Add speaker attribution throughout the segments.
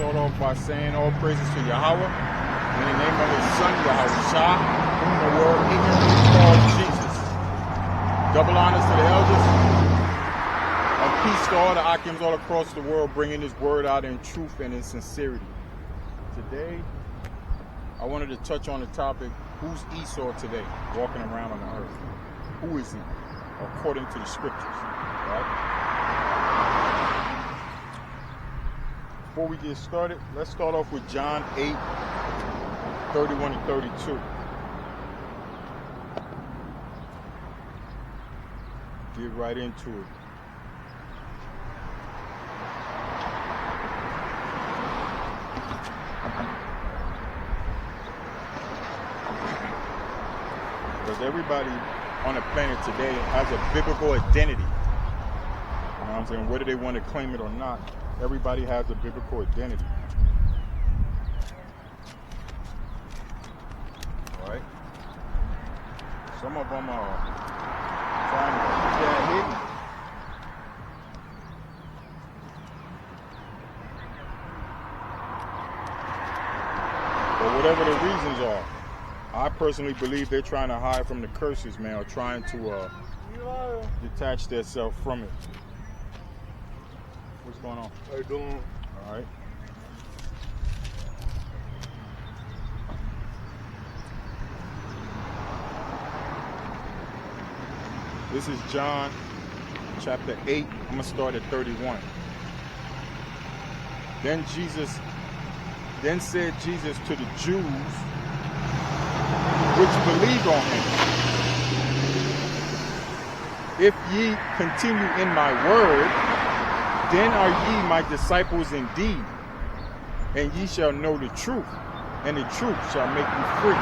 Speaker 1: start off by saying all praises to Yahweh, in the name of his son, Yahweh Shah, whom the world ignorantly called Jesus. Double honors to the elders, and peace to all the Akims all across the world, bringing his word out in truth and in sincerity. Today, I wanted to touch on the topic, who's Esau today, walking around on the earth? Who is he, according to the scriptures, right? Before we get started, let's start off with John 8, 31 and 32. Get right into it. Because everybody on the planet today has a biblical identity. You know what I'm saying? Whether they want to claim it or not, everybody has a biblical identity. Alright? Some of them are trying to keep that hidden. But whatever the reasons are, I personally believe they're trying to hide from the curses, man, or trying to detach themselves from it. What's going on?
Speaker 2: How you doing?
Speaker 1: All right. This is John chapter 8. I'm going to start at 31. Then said Jesus to the Jews which believed on him, if ye continue in my word, then are ye my disciples indeed, and ye shall know the truth, and the truth shall make you free.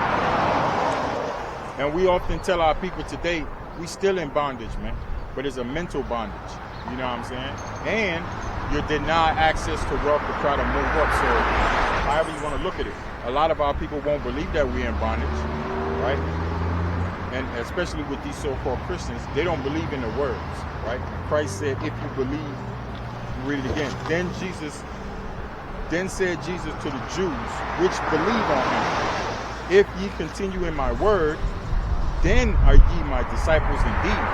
Speaker 1: And we often tell our people today, we still in bondage, man, but it's a mental bondage, you know what I'm saying? And you're denied access to wealth to try to move up, so however you want to look at it. A lot of our people won't believe that we're in bondage, right? And especially with these so-called Christians, they don't believe in the words, right? Christ said, if you believe, read it again. Then said Jesus to the Jews, which believe on him, if ye continue in my word, then are ye my disciples indeed.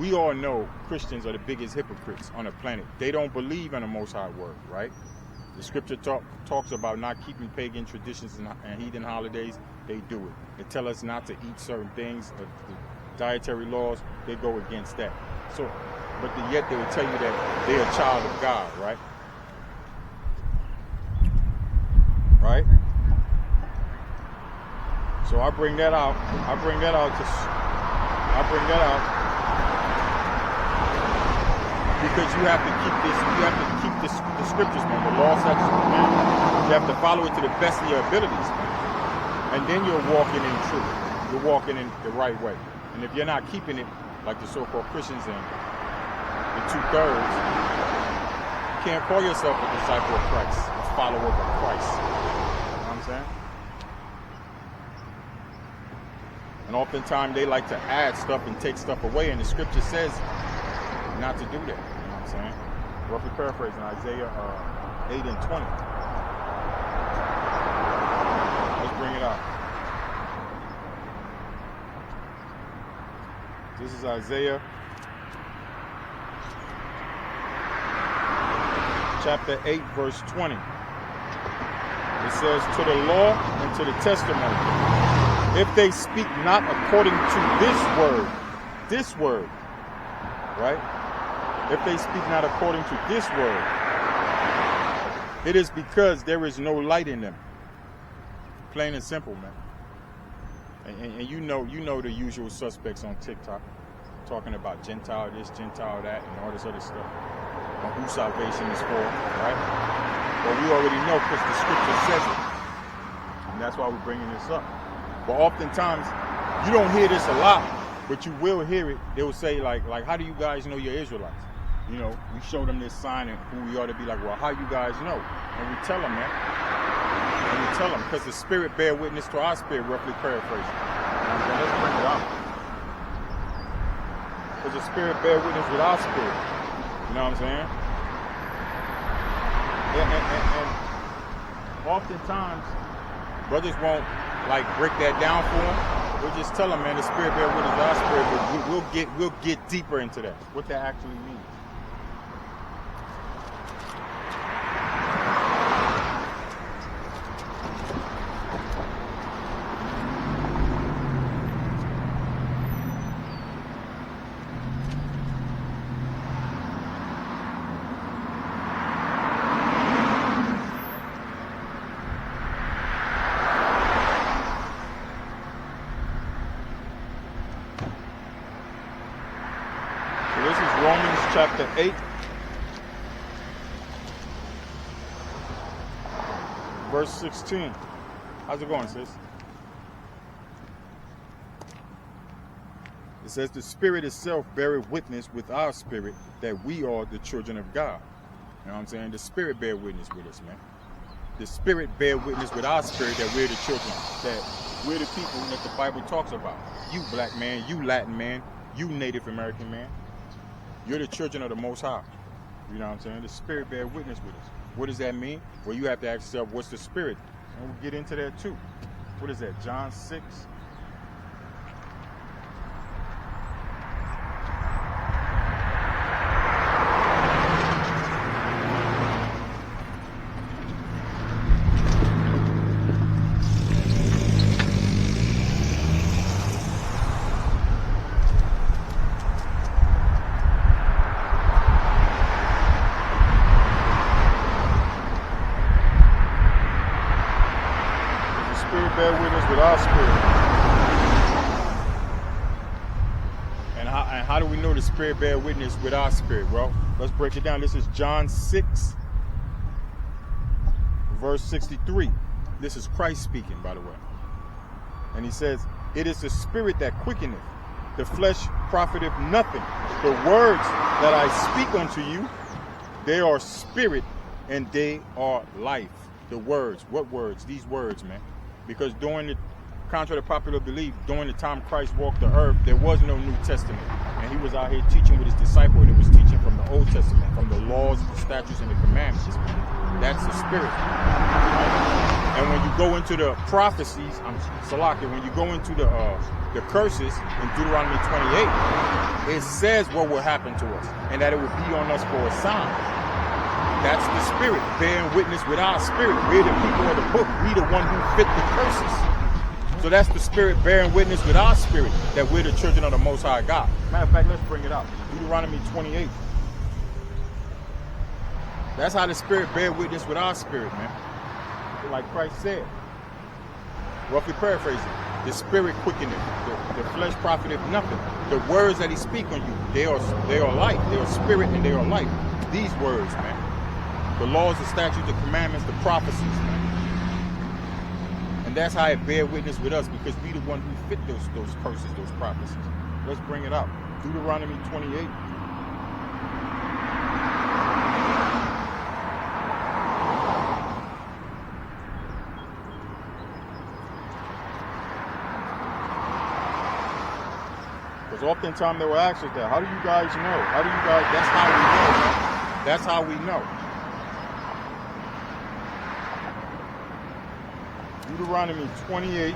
Speaker 1: We all know Christians are the biggest hypocrites on the planet. They don't believe in the Most High word, right? The scripture talks about not keeping pagan traditions and heathen holidays. They do it. They tell us not to eat certain things. The dietary laws, they go against that. So, but yet they will tell you that they're a child of God, right? Right? So I bring that out. Because you have to keep this. You have to keep the scriptures, man. The law, statutes, and commandments. You have to follow it to the best of your abilities, man. And then you're walking in truth. You're walking in the right way. And if you're not keeping it, like the so-called Christians and the 2/3, you can't call yourself a disciple of Christ, a follower of Christ. You know what I'm saying? And oftentimes they like to add stuff and take stuff away, and the scripture says not to do that. You know what I'm saying? Roughly paraphrasing Isaiah 8 and 20. Let's bring it out. This is Isaiah chapter 8, verse 20. It says, to the law and to the testimony, if they speak not according to this word, right? If they speak not according to this word, it is because there is no light in them. Plain and simple, man. And you know the usual suspects on TikTok, talking about Gentile this, Gentile that, and all this other stuff, on who salvation is for, right? But we already know because the scripture says it. And that's why we're bringing this up. But oftentimes, you don't hear this a lot, but you will hear it. They will say, like, how do you guys know you're Israelites? You know, we show them this sign and who we ought to be, like, well, how you guys know? And we tell them, man. And we tell them, because the spirit bear witness to our spirit, roughly paraphrasing. So let's bring it out. Because the spirit bear witness with our spirit. You know what I'm saying? And oftentimes, brothers won't like break that down for them. We'll just tell them, man, the spirit bear witness with our spirit, but we'll get deeper into that, what that actually means. Chapter 8, verse 16. How's it going, sis? It says, the Spirit itself beareth witness with our spirit that we are the children of God. You know what I'm saying? The Spirit bear witness with us, man. The Spirit bear witness with our spirit that we're the children, that we're the people that the Bible talks about. You black man, you Latin man, you Native American man. You're the children of the Most High. You know what I'm saying? The Spirit bear witness with us. What does that mean? Well, you have to ask yourself, what's the Spirit? And we'll get into that too. What is that? John 6. Bear witness with our spirit. And how do we know the Spirit bear witness with our spirit? Well, let's break it down. This is John 6, verse 63. This is Christ speaking, by the way. And he says, it is the Spirit that quickeneth, the flesh profiteth nothing. The words that I speak unto you, they are spirit and they are life. The words. What words? These words, man. Because contrary to popular belief, during the time Christ walked the earth, there was no New Testament. And he was out here teaching with his disciples, and it was teaching from the Old Testament, from the laws, the statutes, and the commandments. That's the Spirit. Right? And when you go into the prophecies, when you go into the curses in Deuteronomy 28, it says what will happen to us, and that it will be on us for a sign. That's the Spirit bearing witness with our spirit. We're the people of the book. We the one who fit the curses. So that's the Spirit bearing witness with our spirit that we're the children of the Most High God. Matter of fact, let's bring it out. Deuteronomy 28. That's how the Spirit bear witness with our spirit, man. Like Christ said. Roughly paraphrasing. The Spirit quickeneth, the flesh profiteth nothing. The words that he speak on you, they are life. They are spirit and they are life. These words, man. The laws, the statutes, the commandments, the prophecies, man. And that's how it bear witness with us, because we the one who fit those curses, those prophecies. Let's bring it out. Deuteronomy 28. Because oftentimes they will ask us that. How do you guys know? That's how we know, man. That's how we know. Deuteronomy 28.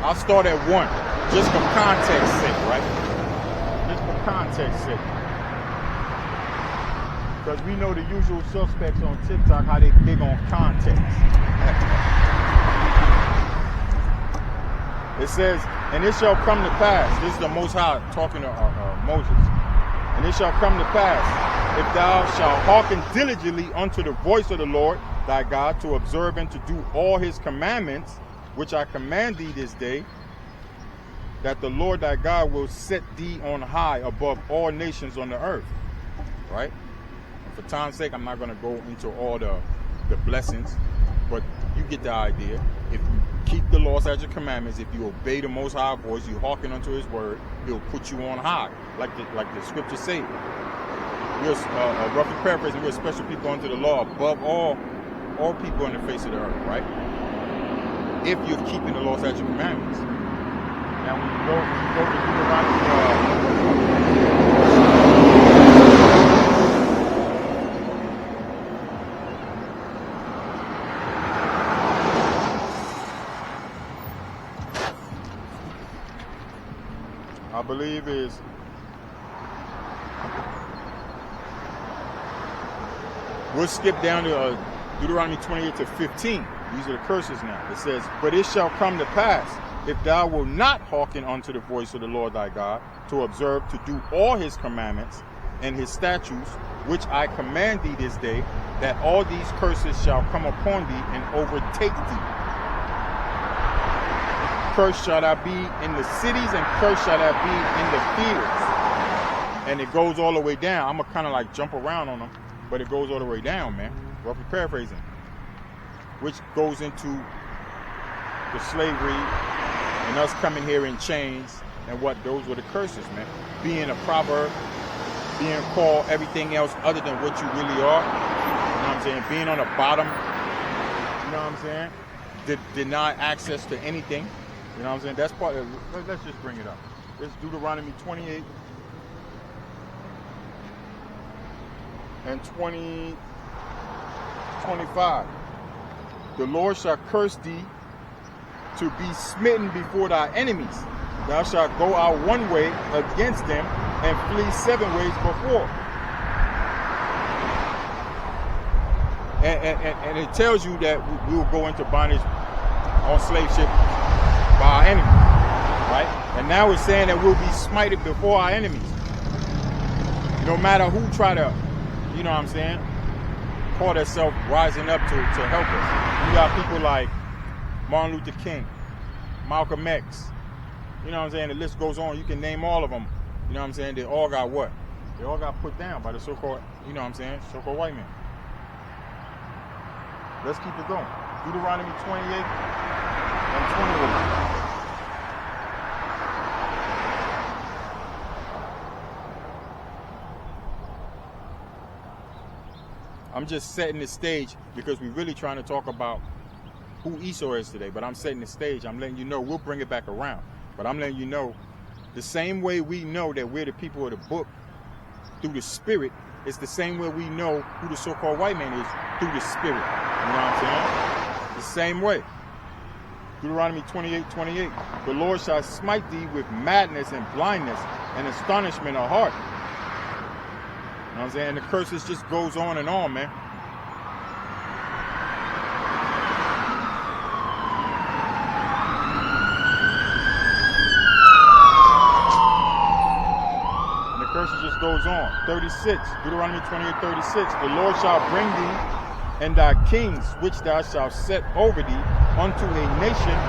Speaker 1: I'll start at 1, just for context sake, right? Just for context sake. Because we know the usual suspects on TikTok, how they big on context. It says, and it shall come to pass, this is the Most High talking to Moses, and it shall come to pass, if thou shalt hearken diligently unto the voice of the Lord thy God, to observe and to do all his commandments, which I command thee this day, that the Lord thy God will set thee on high above all nations on the earth. Right? And for time's sake, I'm not going to go into all the blessings, but you get the idea. If you keep the laws, statutes, and commandments, if you obey the Most High voice, you hearken unto his word, he'll put you on high, like the scriptures say. We're roughly paraphrasing, we're special people unto the law above all people on the face of the earth, right? If you're keeping the law, statutes, and commandments. Now when you go to Deuteronomy I believe is we'll skip down to Deuteronomy 28 to 15. These are the curses now. It says, but it shall come to pass, if thou wilt not hearken unto the voice of the Lord thy God, to observe to do all his commandments and his statutes, which I command thee this day, that all these curses shall come upon thee and overtake thee. Cursed shall thou be in the cities, and cursed shall thou be in the fields. And it goes all the way down. I'm gonna kind of like jump around on them, but it goes all the way down, man. Roughly paraphrasing. Which goes into the slavery and us coming here in chains, and what those were the curses, man. Being a proverb, being called everything else other than what you really are. You know what I'm saying? Being on the bottom, you know what I'm saying? Denied access to anything. You know what I'm saying? That's part of it. Let's just bring it up. It's Deuteronomy 28 and 25. The Lord shall curse thee to be smitten before thy enemies. Thou shalt go out one way against them and flee 7 ways before. And it tells you that we will go into bondage on slave ship by our enemies, right? And now it's saying that we'll be smited before our enemies. No matter who try to, you know what I'm saying, call themselves rising up to help us. You got people like Martin Luther King, Malcolm X, you know what I'm saying? The list goes on. You can name all of them. You know what I'm saying? They all got what? They all got put down by the so-called, you know what I'm saying, so-called white man. Let's keep it going. Deuteronomy 28 and 28. I'm just setting the stage because we're really trying to talk about who Esau is today, but I'm setting the stage. I'm letting you know, we'll bring it back around, but I'm letting you know the same way we know that we're the people of the book through the spirit, it's the same way we know who the so-called white man is through the spirit. You know what I'm saying? The same way. Deuteronomy 28:28. The Lord shall smite thee with madness and blindness and astonishment of heart. You know what I'm saying? The curses just goes on and on, man. And the curses just goes on. 36, Deuteronomy 28:36. The Lord shall bring thee and thy kings, which thou shalt set over thee, unto a nation